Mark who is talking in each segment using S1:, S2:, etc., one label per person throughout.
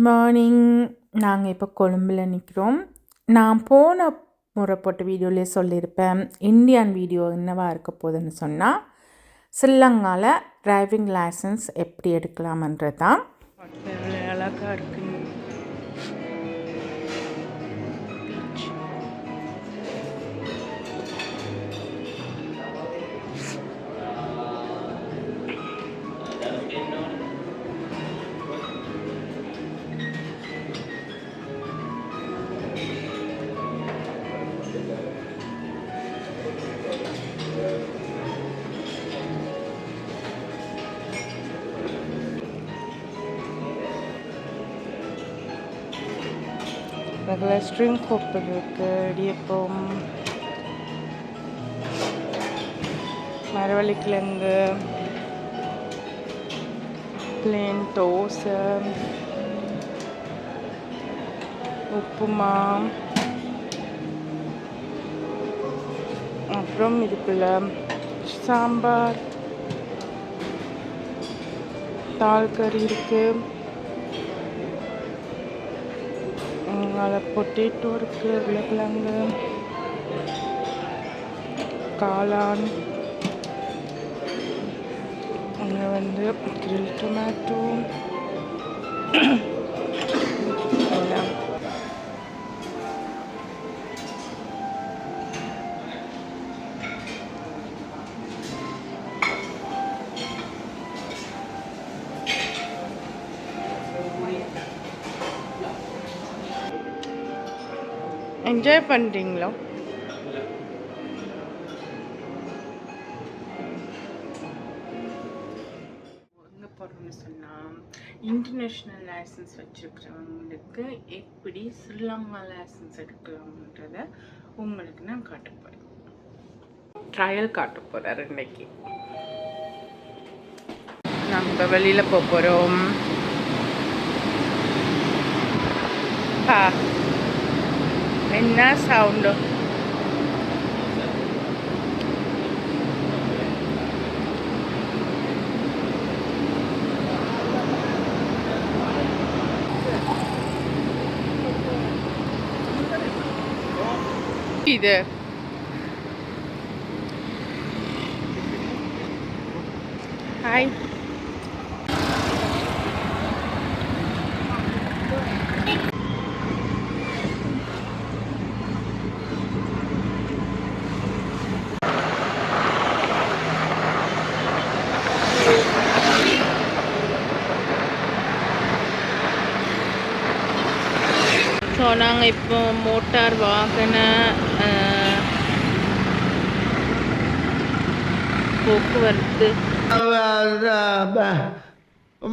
S1: Morning. நாங்கள் இப்போ கொழும்பில் நிற்கிறோம். நான் போன முறை போட்ட வீடியோவிலே சொல்லியிருப்பேன், இந்தியன் வீடியோ என்னவாக இருக்க போகுதுன்னு சொன்னால், ஸ்ரீலங்காவில் டிரைவிங் லைசன்ஸ் எப்படி எடுக்கலாமன்றது தான். அழகாக இருக்கு. அதில் ஸ்ட்ரிங் கோப்பல் இருக்குது, இடியப்பம், மரவள்ளிக்கிழங்கு, பிளேன் தோசை, உப்புமா, அப்புறம் இதுக்குள்ள சாம்பார், தால் கறி இருக்குது, அதில் பொட்டேட்டோ இருக்குது, உருளைக்கிழங்கு, காளான், அங்கே வந்து கிரில் டொமேட்டோ எல்லாம். என்ஜாய் பண்ணுறீங்களா? எங்கே போகிறோம்னு சொன்னால், இன்டர்நேஷ்னல் லைசன்ஸ் வச்சுருக்கிறவங்களுக்கு எப்படி ஸ்ரீலங்கா லைசன்ஸ் எடுக்கலாம்ன்றதை உங்களுக்கு நான் காட்ட போகிறேன். ட்ரையல் காட்ட போகிறார் இன்னைக்கு. நம்ம வெளியில் போக போகிறோம். என்ன சவுண்டு? இது ஹாய். ஸோ நாங்கள் இப்போ மோட்டார் வாகன போக்குவரத்து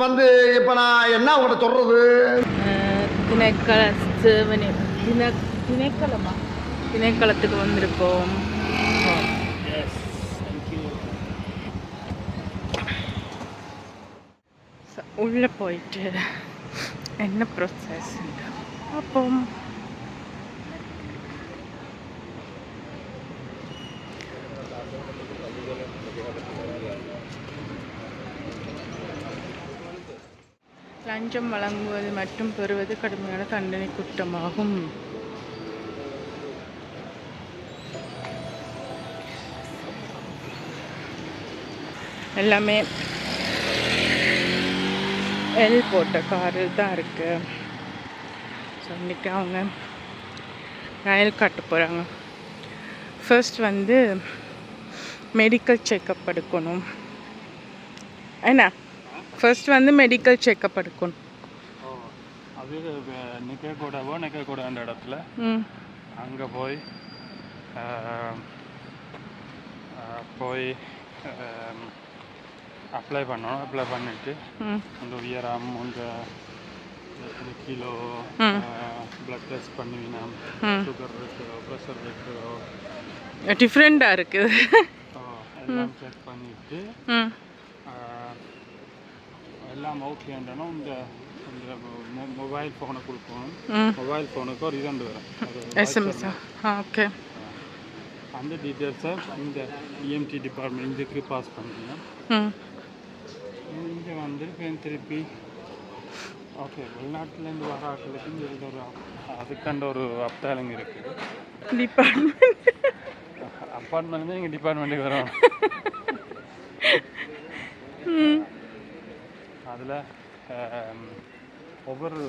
S2: வந்து இப்போ நான் என்ன உங்கள்கிட்ட சொல்கிறது,
S1: திணைக்கள சேவனை திணைக்களத்துக்கு வந்திருக்கோம். உள்ளே போயிட்டு என்ன ப்ராசஸ் அப்போம். லஞ்சம் வழங்குவது மற்றும் பெறுவது கடுமையான தண்டனை குற்றமாகும். எல்லாமே எல் போட்ட காரு தான் இருக்கு. ஸோ இன்றைக்கி அவங்க ரயில் காட்ட போகிறாங்க. ஃபர்ஸ்ட் வந்து மெடிக்கல் செக்கப் எடுக்கணும். என்ன ஃபர்ஸ்ட் வந்து மெடிக்கல் செக்கப் எடுக்கணும்.
S3: அது நிற்கக்கூட அந்த இடத்துல அங்கே போய் அப்ளை பண்ணணும். அப்ளை பண்ணிவிட்டு அந்த உயரம் உங்கள் கிலோ பிளட் டெஸ்ட் பண்ணுவீங்க, சுகர் இருக்குதோ ப்ரெஷர் இருக்குதோ
S1: டிஃப்ரெண்ட்டாக இருக்குது
S3: எல்லாம் செக் பண்ணிவிட்டு எல்லாம் ஓகேன்றனா இந்த மொபைல் ஃபோனை கொடுக்கணும். மொபைல் ஃபோனுக்கு ஒரு இது வரும்,
S1: எஸ்எம்எஸ். ஓகே.
S3: அந்த டீட்டெயில்ஸை இந்த இஎம்டி டிபார்ட்மெண்ட் இதுக்கு பாஸ் பண்ணுறீங்க. இங்கே வந்து திருப்பி ஓகே, வெளிநாட்டிலேருந்து வர ஆட்களுக்கு இதில் ஒரு அதுக்காண்ட ஒரு அப்டாலிங் இருக்குது.
S1: டிபார்ட்மெண்ட்
S3: அப்பார்ட்மெண்ட் இங்கே டிபார்ட்மெண்ட்டுக்கு வரும். அதில் ஒவ்வொரு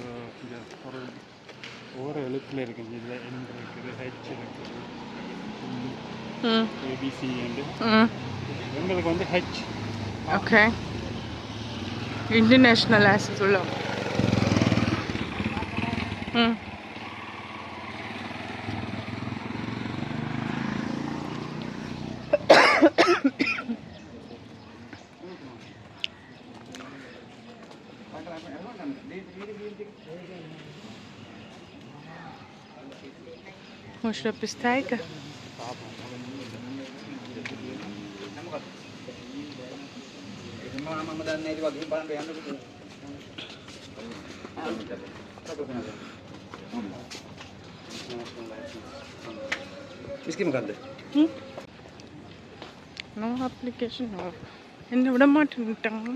S3: ஒவ்வொரு எழுத்தில் இருக்குது. இதில் என் இருக்குது, ஹெச் இருக்குது, ஏபிசி அண்டு எங்களுக்கு வந்து ஹெச்.
S1: ஓகே, இன்டர்நேஷ்னல் ஆக்சஸ் உள்ள. Moest je op eens kijken? No application, no. என்ன விட மாட்டேன்ட்டாங்க.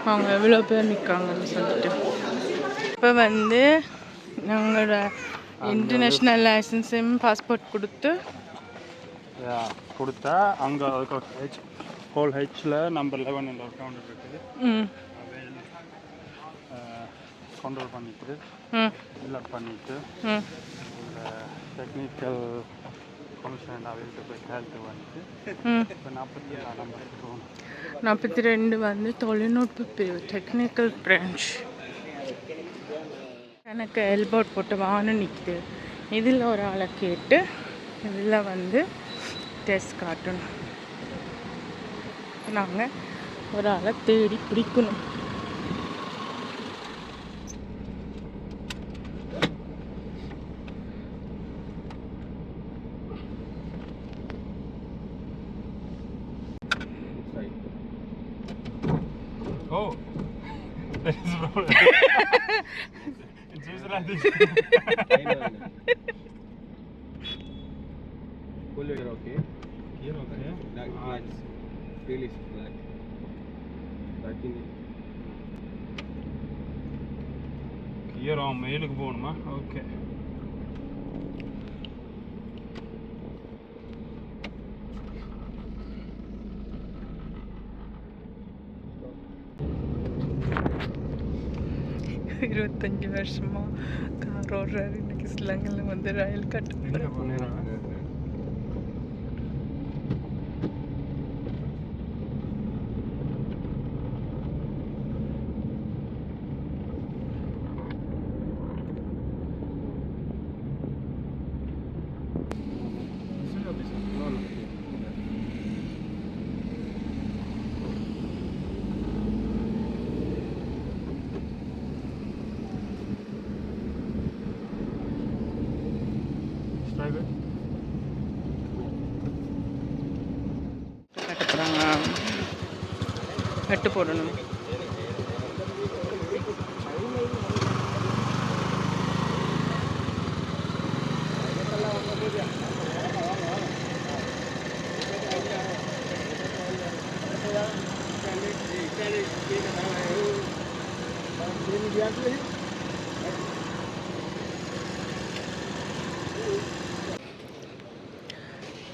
S1: அவங்க எவ்வளோ பேர் நிற்காங்கன்னு சொல்லிட்டு இப்போ வந்து நாங்களோட இன்டர்நேஷ்னல் லைசன்ஸையும் பாஸ்போர்ட்
S3: கொடுத்தா அங்கே அதுக்கு ஒரு ஹெச் ஹோல் ஹெச்சில் நம்பர் 11 ஒரு கவுண்டர் இருக்குது. கண்ட்ரோல் பண்ணிட்டு ஃபில்அப் பண்ணிவிட்டு டெக்னிக்கல் ஃபங்க்ஷன் அவைகிட்ட போய் ஹெல்த்து வந்துட்டு இப்போ 42 நம்பருக்கு போகணும்.
S1: 42 வந்து தொழில்நுட்ப பிரிவு டெக்னிக்கல் பிரான்ச். எனக்கு எல்போர்ட் போட்டு வான்னு நிற்குது. இதில் ஒரு ஆளை கேட்டு இதில் வந்து டெஸ்ட் காட்டணும். நாங்கள் ஒரு ஆளை தேடி பிடிக்கணும்.
S3: Oh, that is problem. In Switzerland, I know. Full year okay. Here okay. That really black. Black in. Here on மேலுக்கு போணுமா? Okay. இருபத்தஞ்சு வருஷமாக கார் ஓடுறாரு. இன்னைக்கு ஸ்லங்கில் வந்து ரயில் கட்டு கட்டு போடணும்.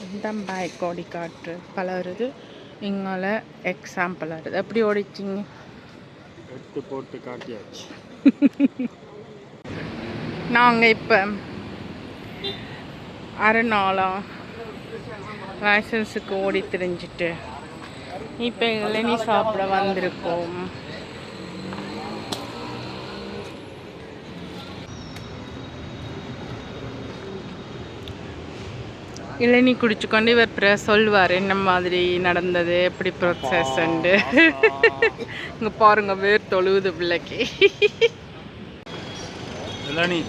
S3: இந்த பைக் ஓடி காட்டு பலருது. இங்கால எக்ஸாம்பிள் ஆடுது. எப்படி ஓடிச்சிங்க? எடுத்து போட்டு காட்டியாச்சு.
S1: நாங்கள் இப்போ அரை நாளாக லைசன்ஸுக்கு ஓடி தெரிஞ்சிட்டு இப்போ இளநீ சாப்பிட வந்திருக்கோம். இளநீ குடிச்சுக்கொண்டு இவர் சொல்லுவார் என்ன மாதிரி நடந்தது, எப்படி ப்ரொசஸ்ண்டு. இங்கே பாருங்க, வேர் தொழுவுது பிள்ளைக்கு.
S3: இளநீ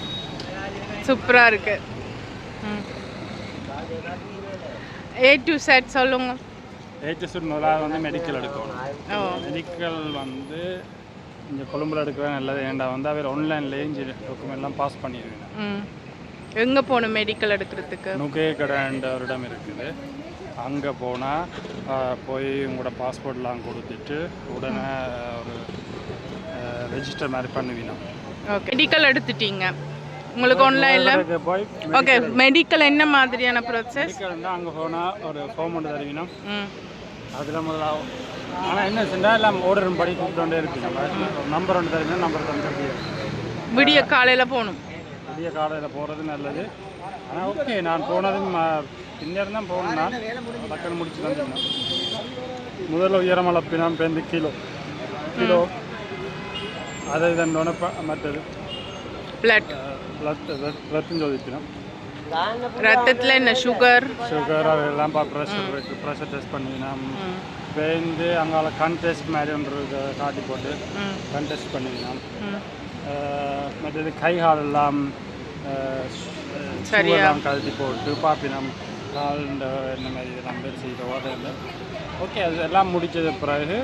S1: சூப்பராக இருக்கு. A to Z சொல்லுங்க.
S3: HS முதலாவது வந்து மெடிக்கல் எடுக்கணும்.
S1: ஓ
S3: மெடிக்கல் வந்து இங்கே கொழும்புல எடுக்கிறது நல்லது. ஏன்டா வந்து அவர் ஆன்லைன்லேயே இங்கே டாக்குமெண்ட்லாம் பாஸ் பண்ணிடுவேன்.
S1: ம் எங்கே போகணும் மெடிக்கல் எடுக்கிறதுக்கு?
S3: நுகே கடைன்ற ஒரு இடம் இருக்குது. அங்கே போனால் போய் உங்களோட பாஸ்போர்ட்லாம் கொடுத்துட்டு உடனே ஒரு ரெஜிஸ்டர் மாதிரி பண்ணுவீங்க.
S1: ஓகே மெடிக்கல் எடுத்துட்டீங்க, உங்களுக்கு ஆன்லைனில்
S3: போய்
S1: ஓகே. மெடிக்கல் என்ன மாதிரியான ப்ராசஸ்?
S3: மெடிக்கல்னா அங்கே போனால் ஒரு ஃபார்ம் ஒன்று தருவீங்க.
S1: ம்
S3: அதில் முதலாக ஆனால் என்ன செஞ்சால் எல்லாம் ஆர்டரும் படி கூப்பிட்டு இருக்கு. நம்ம நம்பர் ஒன்று தருவீங்க, நம்பர் தந்துருக்கு.
S1: விடிய காலையில் போகணும்.
S3: விடிய காலையில் போகிறது நல்லது. ஆனால் ஓகே, நான் போனதும் பின்னர் தான் போகணும்னா டக்குன்னு முடிச்சு தந்துருந்தேன். முதல்ல உயரம் அளப்பினா 5 கிலோ அதை இதனோட மற்றது ரத்தம் சோதிப்பினோம்.
S1: ரத்தத்தில் என்ன சுகர்
S3: அதெல்லாம் ப்ரெஷர் டெஸ்ட் பண்ணினா பேருந்து அங்கே கண் டெஸ்ட் மாதிரி ஒன்று காட்டி போட்டு கண் டெஸ்ட் பண்ணினோம். மற்றது கை கால் எல்லாம் சரியாக கழட்டி போட்டு பாப்பினம் கால் என்ன மாதிரி இதெல்லாம் பேர் செய்தோம். அதை ஓகே, அது எல்லாம் முடித்தது பிறகு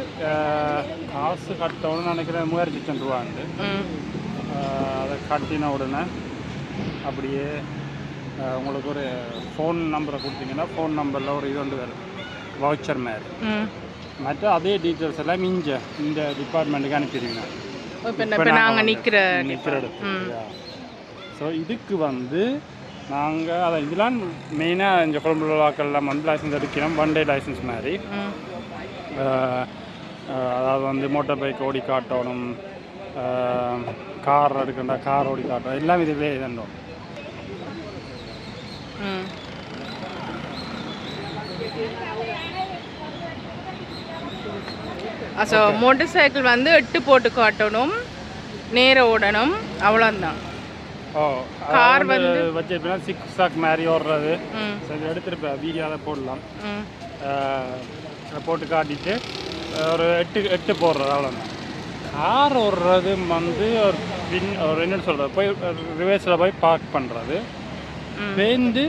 S3: காசு கட்டணும்னு நினைக்கிறேன். 3000 ரூபாண்டு அதை கட்டின உடனே அப்படியே உங்களுக்கு ஒரு ஃபோன் நம்பரை கொடுத்தீங்கன்னா ஃபோன் நம்பரில் ஒரு இது ஒன்று வரும், வவுச்சர் மாதிரி. மற்ற அதே டீட்டெயில்ஸ் எல்லாம் இந்த டிபார்ட்மெண்ட்டுக்கு அனுப்பிடுவீங்க.
S1: இப்போ நாங்கள் நிற்கிற
S3: இடத்து. ஸோ இதுக்கு வந்து நாங்கள் அதை இதெல்லாம் மெயினாக இந்த கொழும்புல வாக்கெல்லாம் வந்து லைசன்ஸ் எடுக்கிறோம். 1 டே லைசன்ஸ் மாதிரி. அதாவது வந்து மோட்டார் பைக் ஓடி காட்டணும், கார் எடுக்கண்டா கார் ஓடி காட்டணும், எல்லாம் இதுவே இதண்டோம்.
S1: ஸோ மோட்டர் சைக்கிள் வந்து 8 போட்டு காட்டணும், நேர ஓடணும், அவ்வளோதான்.
S3: கார் வந்து வச்சிருப்பேன் 6 மாதிரி ஓடுறது. சரி, எடுத்துருப்பேன் வீடியோவில் போடலாம். போட்டு காட்டிட்டு ஒரு 8 போடுறது, அவ்வளோதான். கார் ஓடுறது வந்து ஒரு என்னென்னு சொல்கிறது, போய் ரிவர்ஸில் போய் பார்க் பண்ணுறது, பேருந்து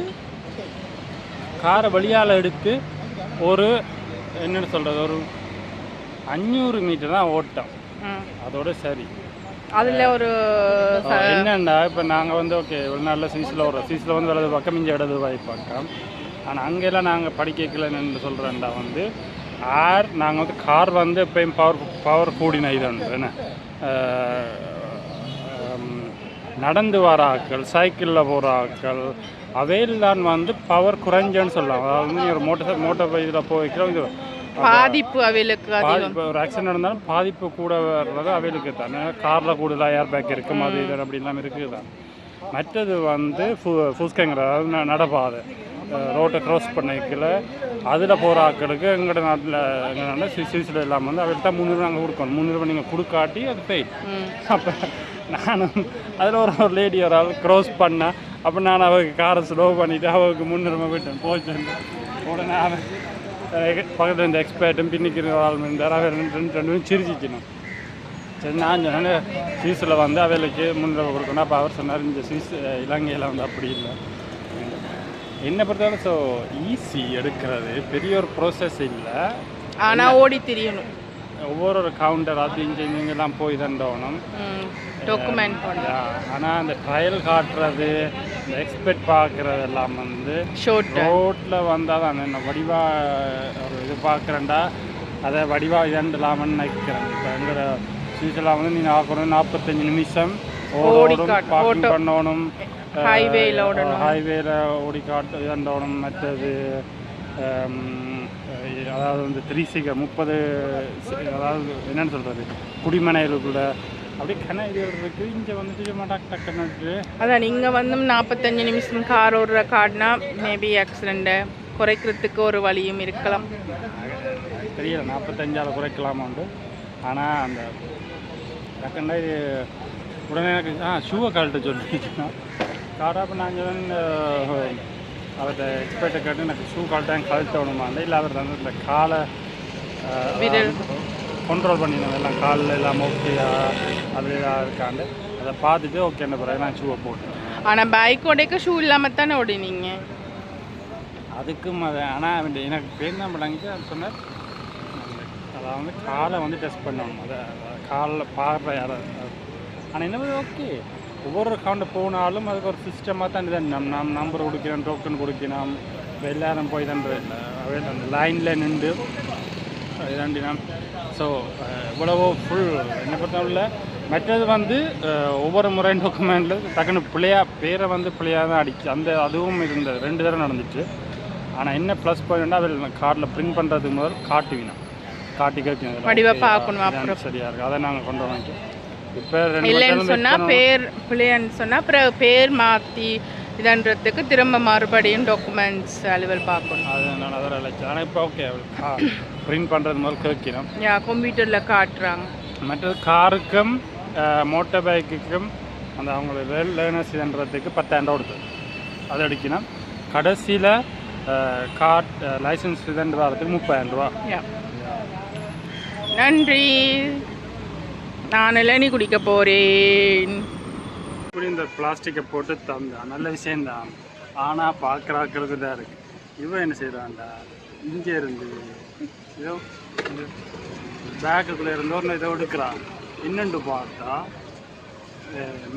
S3: காரை வழியால் எடுத்து ஒரு என்னென்னு சொல்கிறது ஒரு 500 மீட்டர் தான் ஓட்டம். அதோட சரி.
S1: அதில் ஒரு
S3: என்னென்னா இப்போ நாங்கள் வந்து ஓகே ஒரு நல்ல சீஸில் வந்து வலது பக்கம் இங்கே இடது வாய் பக்கம். ஆனால் அங்கெல்லாம் நாங்கள் படிக்கலன்னு சொல்கிறேன்டா வந்து நாங்கள் வந்து கார் வந்து எப்பயும் பவர் கூடின இது ஒன்று என்ன நடந்து வர ஆட்கள், சைக்கிளில் போகிற ஆட்கள், அவையில் தான் வந்து பவர் குறைஞ்சன்னு சொல்லலாம். அதாவது வந்து ஒரு மோட்டர் இதில் போய்க்கிறோம், இது
S1: பாதிப்பு அவைகளுக்கு.
S3: ஒரு ஆக்சிடென்ட் நடந்தாலும் பாதிப்பு கூட வர்றது அவைகளுக்கு தானே. காரில் கூடுதலாக ஏர் பேக் இருக்கும், அது இது அப்படின்லாம் இருக்குது தான். மற்றது வந்து ஃபுஸ்கேங்கிற அதாவது நடப்பாதை ரோட்டை க்ராஸ் பண்ணிக்கல அதில் போகிற ஆட்களுக்கு எங்களோட நாட்டில் சிசியில் இல்லாமல் வந்து அவர்கிட்ட 300 நாங்கள் கொடுக்கணும். 300 நீங்கள் கொடுக்காட்டி அது போய். அப்போ நானும் அதில் ஒரு லேடி ஒரு ஆள் க்ராஸ் பண்ணேன். அப்போ நான் அவருக்கு காரை ஸ்லோ பண்ணிவிட்டு அவருக்கு 300 போயிட்டேன். போச்சு உடனே அவன் பக்கத்தில் இந்த எக்ஸ்பர்ட்டும் பின்னிக்கிற ஆள் இருந்தார். அவர் ரெண்டு சிரிச்சிக்கணும். சரி, நான் சொன்னேன் சீஸில் வந்து அவைகளுக்கு 300 கொடுக்கணும். அப்போ அவர் சொன்னார் இந்த சீஸ் இலங்கையில் வந்து அப்படி இல்லை. என்னை பொறுத்தவரை ஸோ ஈஸி எடுக்கிறது பெரிய ஒரு ப்ரோசஸ் இல்லை.
S1: ஆனால் ஓடி தெரியணும்.
S3: ஒவ்வொரு கவுண்டர் அது இங்கெல்லாம் போய் தண்டோணும்
S1: டாக்குமெண்ட் பண்ணலாம்.
S3: ஆனால் அந்த ட்ரையல் காட்டுறது, இந்த எக்ஸ்பெக்ட் பார்க்குறது எல்லாம் வந்து ரோட்டில் வந்தால் தான் என்ன வடிவாக ஒரு இது பார்க்குறேன்டா அதை வடிவாக இதண்டலாமன்னு நினைக்கிறேன். இப்போ எங்களோட சீசெல்லாம் வந்து நீங்கள் ஆக்கணும் 45 நிமிஷம் ஓடணும், பார்க்கிங் பண்ணணும், ஹைவேல ஓடி காட்டு இதண்டோணும். மற்றது அதாவது வந்து 30 அதாவது என்னென்னு சொல்கிறது குடிமனைகளுக்குள்ள அப்படியே இது இருக்குது. இங்கே வந்துட்டு டக்குன்னு
S1: அதான் நீங்கள் வந்து 45 நிமிஷம் கார் ஓடுற கார்டுனா மேபி ஆக்சிடெண்ட்டை குறைக்கிறதுக்கு ஒரு வழியும் இருக்கலாம்.
S3: தெரியல 45 குறைக்கலாமாண்டு. ஆனால் அந்த டக்குன்னா இது உடனே எனக்கு ஷூவை கழட்ட சொல்லிச்சுன்னா காடாக இப்போ நாங்கள் அவர்கிட்ட எக்ஸ்பர்ட்டை கேட்டு எனக்கு ஷூ கழட்டணுமாண்டே இல்லை அவர் வந்து இந்த காலை கண்ட்ரோல் பண்ணிடணும். எல்லாம் காலில் எல்லாம் ஓகேயா அது இருக்காண்டு அதை பார்த்துட்டு ஓகே பிறகு நான் ஷூவை போட்டேன்.
S1: ஆனால் பைக் உடைக்க ஷூ இல்லாமல் தானே ஓடினீங்க?
S3: அதுக்கும் அது ஆனால் எனக்கு பேர் தான் பழங்கிட்டு அது சொன்னார் அதாவது காலை வந்து டெஸ்ட் பண்ணணும் அதை காலில் பார்க்குற யாராவது ஆனால் என்ன ஓகே ஒவ்வொரு அக்கௌண்ட்டு போனாலும் அதுக்கு ஒரு சிஸ்டமாக தான் இது நம்பர் கொடுக்கணும் டோக்கன் கொடுக்கணும் இப்போ எல்லாரும் போய் தான் அந்த லைனில் நின்று இதாண்டினான் ஸோ இவ்வளவோ ஃபுல் என்ன பொறுத்தவரை மற்றது வந்து ஒவ்வொரு முறை டாக்குமெண்ட்டில் டக்குன்னு பேரை வந்து பிள்ளையாக தான் அடிச்சு அதுவும் இருந்தது 2 தடவை நடந்துச்சு. ஆனால் என்ன ப்ளஸ் பாயிண்ட்னா அதில் கார்டில் பிரிண்ட் பண்ணுறதுக்கு முதல் காட்டி கேட்கணும் சரியாக இருக்குது அதை நாங்கள் கொண்டு வாங்கிட்டோம். இப்போ
S1: இல்லைன்னு சொன்னால் பேர் பிள்ளைன்னு சொன்னால் அப்புறம் பேர் மாற்றி இதன்றதுக்கு திரும்ப மறுபடியும் டாக்குமெண்ட்ஸ் அலுவல் பார்க்கணும்.
S3: அதனால தான் இழைச்சி. ஆனால் இப்போ ஓகே பிரிண்ட் பண்ணுறது முதல் கேட்கணும்.
S1: கம்ப்யூட்டரில் காட்டுறாங்க.
S3: மற்றது காருக்கும் மோட்டர் பைக்குக்கும் அந்த அவங்களோட லேர்னர்ஸ் இதுன்றதுக்கு 10,000 கொடுத்தது அதை அடிக்கணும். கடைசியில் கார் லைசன்ஸ் இதுன்ற வரதுக்கு 30,000 ரூபா.
S1: நன்றி. நான் இளநீ குடிக்க போகிறேன்.
S3: இப்படி இந்த பிளாஸ்டிக்கை போட்டு தந்தான் நல்ல விஷயந்தான். ஆனால் பார்க்குறாக்கிறது தான் இருக்குது. இவன் என்ன செய்கிறான்டா இங்கே இருந்து இதோ பேக்குக்குள்ளே இருந்தோன்னு இதை எடுக்கிறான். இன்னொன்று பார்த்தா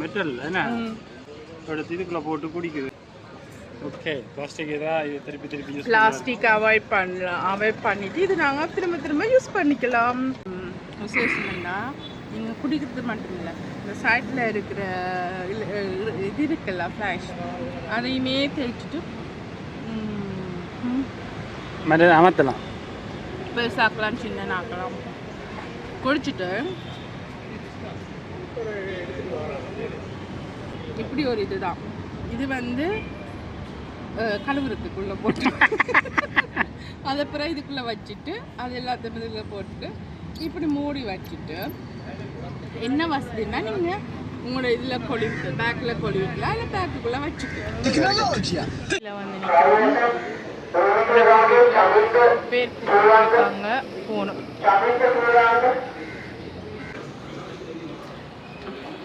S3: மெட்டல் என்ன எடுத்து இதுக்குள்ளே போட்டு குடிக்குது. ஓகே பிளாஸ்டிக் இதாக இது திருப்பி யூஸ்
S1: பிளாஸ்டிக் அவாய்ட் பண்ணலாம். அவாய்ட் பண்ணிவிட்டு இது நாங்கள் திரும்ப யூஸ் பண்ணிக்கலாம். விசேஷம்னா நீங்கள் குடிக்கிறது மட்டும் இல்லை, இந்த சைட்டில் இருக்கிற இது இருக்குல்ல ஃப்ளாஷ் அதையுமே தேய்ச்சிட்டு
S3: அமர்த்தலாம்.
S1: பெருசாக்கலாம் சின்னனாக்கலாம். குடிச்சிட்டு இப்படி ஒரு இதுதான் இது வந்து கழுவுறதுக்குள்ளே போட்டு அதை அப்புறம் இதுக்குள்ளே வச்சுட்டு அது எல்லாத்தையும் இதில் போட்டு இப்படி மூடி வச்சுட்டு என்ன வசதின்னா நீங்கள் உங்களோட இதில் கொழுவிட்டு பேக்கில் கொழுவிக்கலாம் இல்லை பேக்குக்குள்ளே வச்சுக்கலாம். இதில் வந்து பேர் இருக்காங்க போகணும்.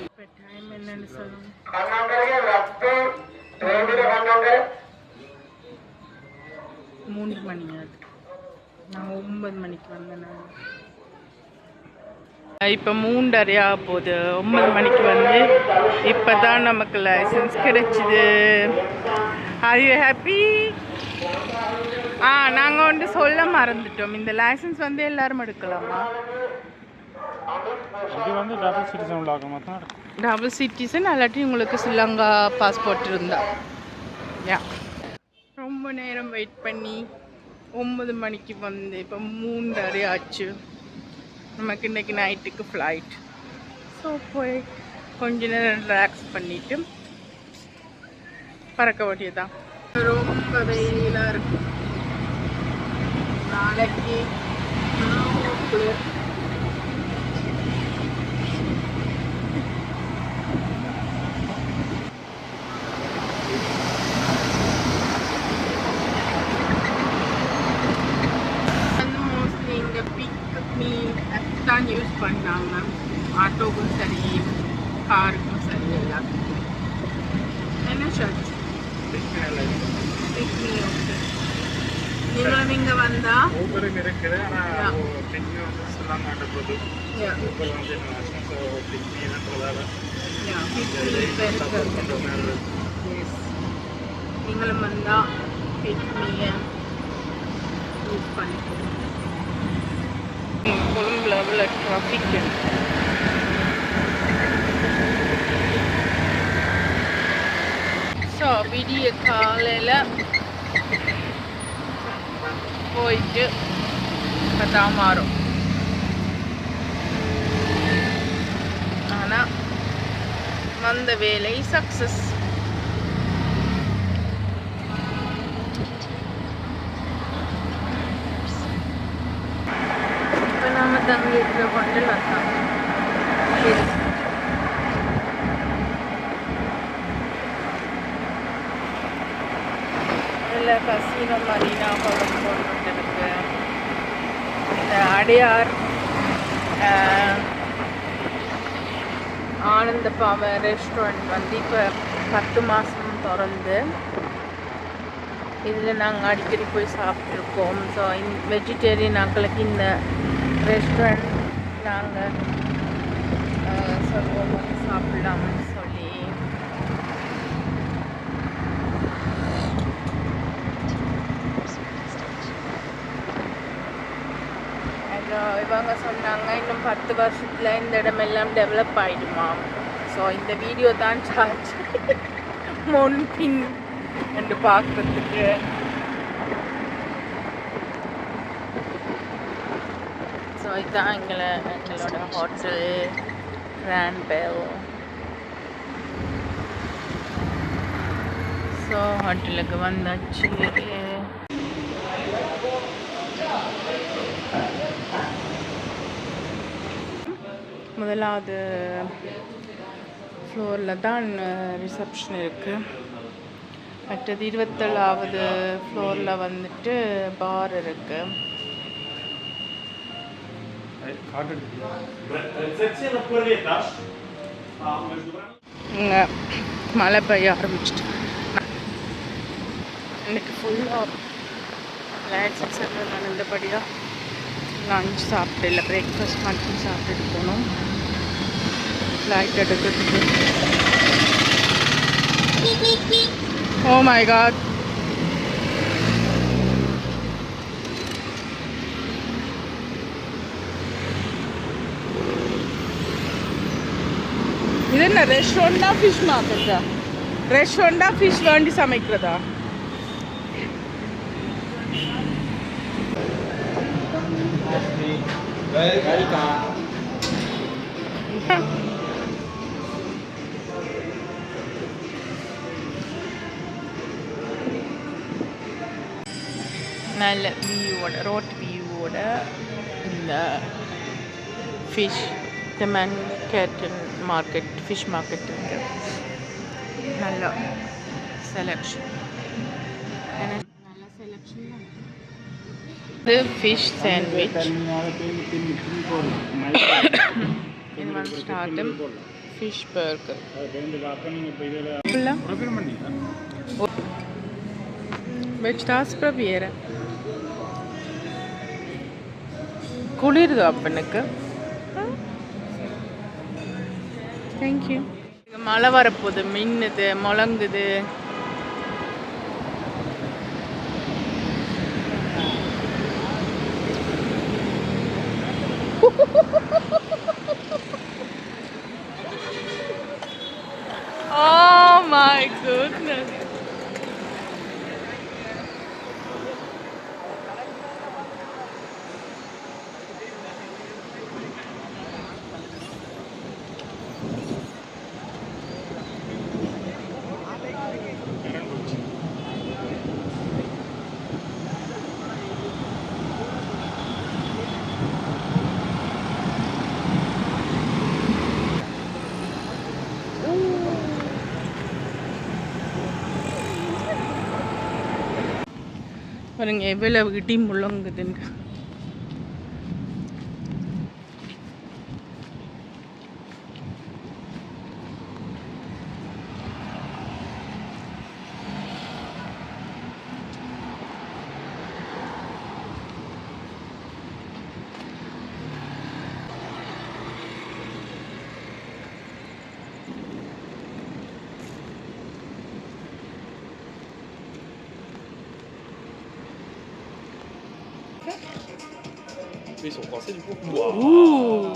S1: இப்போ டைம் என்னன்னு சொல்லணும். 3 மணி ஆகுது. நாங்கள் 9 மணிக்கு வந்தேன். இப்போ 3:30 ஆக போகுது. 9 மணிக்கு வந்து இப்போ தான் நமக்கு லைசன்ஸ் கிடைச்சிது. Are you happy? நாங்கள் வந்து சொல்ல மறந்துட்டோம். இந்த லைசன்ஸ் வந்து எல்லாரும் எடுக்கலாமா?
S3: இது வந்து டபுள் சிட்டிசன் உள்ளாக தான்
S1: டபுள் சிட்டிசன் அல்லாட்டி உங்களுக்கு ஸ்ரீலங்கா பாஸ்போர்ட் இருந்தா. ரொம்ப நேரம் வெயிட் பண்ணி 9 மணிக்கு வந்து இப்போ 3:30 ஆச்சு. நமக்கு இன்றைக்கி நைட்டுக்கு ஃப்ளைட். ஸோ போய் கொஞ்ச நேரம் ரிலாக்ஸ் பண்ணிவிட்டு பறக்க வேண்டியதான். ரொம்ப வெயிலாக இருக்கும். நாளைக்கு தான் யூஸ் பண்ணாங்க. ஆட்டோக்கும் சரி காருக்கும் சரி எல்லாத்துக்கும். என்ன சார்ஜ்? நீங்களும் இங்கே வந்தால்
S3: ஊபரும் இருக்குது. ஆனால் பிக்னி வந்து சொல்லாமாட்ட போது ஊபர் வந்து பிக்னின்றதால
S1: நீங்களும் வந்தால் பிக்னியை யூஸ் பண்ணிக்கணும். கொழும்புல உள்ள ட்ராஃபிக் ஸோ விடிய காலையில் போயிட்டு இப்போ தான் மாறும். ஆனால் வந்த வேலை சக்ஸஸ். இப்போ நம்ம தங்கி இருக்கிற ஹோட்டல் வந்தாங்க. இல்லை கசினோ மரீனா கொழும்பு இருக்கு. இந்த அடையார் ஆனந்த பவன் ரெஸ்டாரண்ட் வந்து இப்போ 10 மாதம் திறந்து இதில் நாங்கள் அடிக்கடி போய் சாப்பிட்ருக்கோம். ஸோ வெஜிடேரியன் ஆக்களுக்கு இந்த ரெஸ்டாரண்ட் நாங்கள் சொல்லுவோம் வந்து சாப்பிடலாம்னு சொல்லி. இவங்க சொன்னாங்க இன்னும் 10 வருஷத்தில் இந்த இடமெல்லாம் டெவலப் ஆகிடுமா. ஸோ இந்த வீடியோ தான் சார்ஜ் முன்பின் என்று பார்க்குறதுக்கு. ஸோ இதுதான் எங்களோட ஹோட்டல் கிராண்ட் பெல். ஸோ ஹோட்டலுக்கு வந்தாச்சு. முதலாவது ஃப்ளோரில் தான் ரிசப்ஷன் இருக்குது. மற்றது 27வது ஃப்ளோரில் வந்துட்டு பார் இருக்குது. இங்கே மழை பெய்ய ஆரம்பிச்சிட்டு எனக்கு ஃபுல்லாக லைட்ஸ் எக்ஸட்ரா நான் இந்தபடியாக லஞ்ச் சாப்பிடல, பிரேக்ஃபாஸ்ட் மட்டும் சாப்பிட்டுட்டு போனோம் ஃப்ளைட் எடுக்கிறதுக்கு. ஓ மை காட், இது என்ன ரெஸ்டாரண்டா ஃபிஷ் மார்க்கெட்டா? ரெஸ்டாரண்டா ஃபிஷ் வேண்டி சமைக்கிறதா? நல்ல வியூவோட, ரோட் வியூவோட இந்த fish Manhattan market, fish market இருக்கு. நல்ல செலக்ஷன், நல்ல செலக்ஷன். இது ஃபிஷ் சாண்ட்விச், இது வந்து ஸ்டார்டம் ஃபிஷ் பர்கர். வெஜ்டாஸ் பிரபியர குளிருது அப்பனுக்கு. தேங்க்யூ. மழை வரப்போகுது, மின்னுது, முழங்குது. Oh my goodness. பாருங்க எவ்வளவு இடி முழங்குதுங்க.
S4: Ils sont français du coup.
S1: Ouh.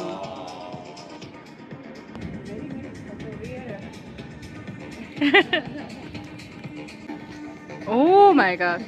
S1: Oh my god.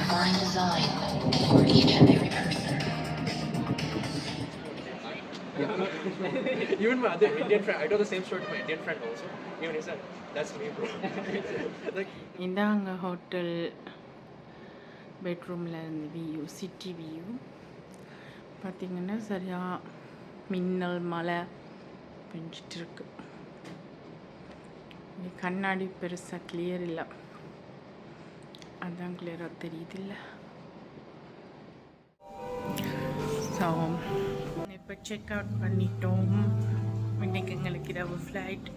S5: divine design for each and every person.
S4: Even my other Indian friend, I told the same story to my Indian friend also. Even he said, "That's me, bro." Like,
S1: இந்தாங்க hotel பெட்ரூமில் இருந்து view, city view பார்த்திங்கன்னா சரியா மின்னல் மழை பெஞ்சிட்டு இருக்கு. இது கண்ணாடி பெருசாக கிளியர் இல்லை, அதான் கிளியராக தெரியுது இல்லை. ஸோ இப்போ செக் அவுட் பண்ணிட்டோம். இன்றைக்கி எங்களுக்கு இரவு ஃப்ளைட்.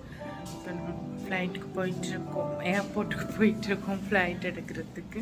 S1: இப்போ நம்ம ஃப்ளைட்டுக்கு போயிட்டுருக்கோம், ஏர்போர்ட்டுக்கு போயிட்டுருக்கோம் ஃப்ளைட் எடுக்கிறதுக்கு.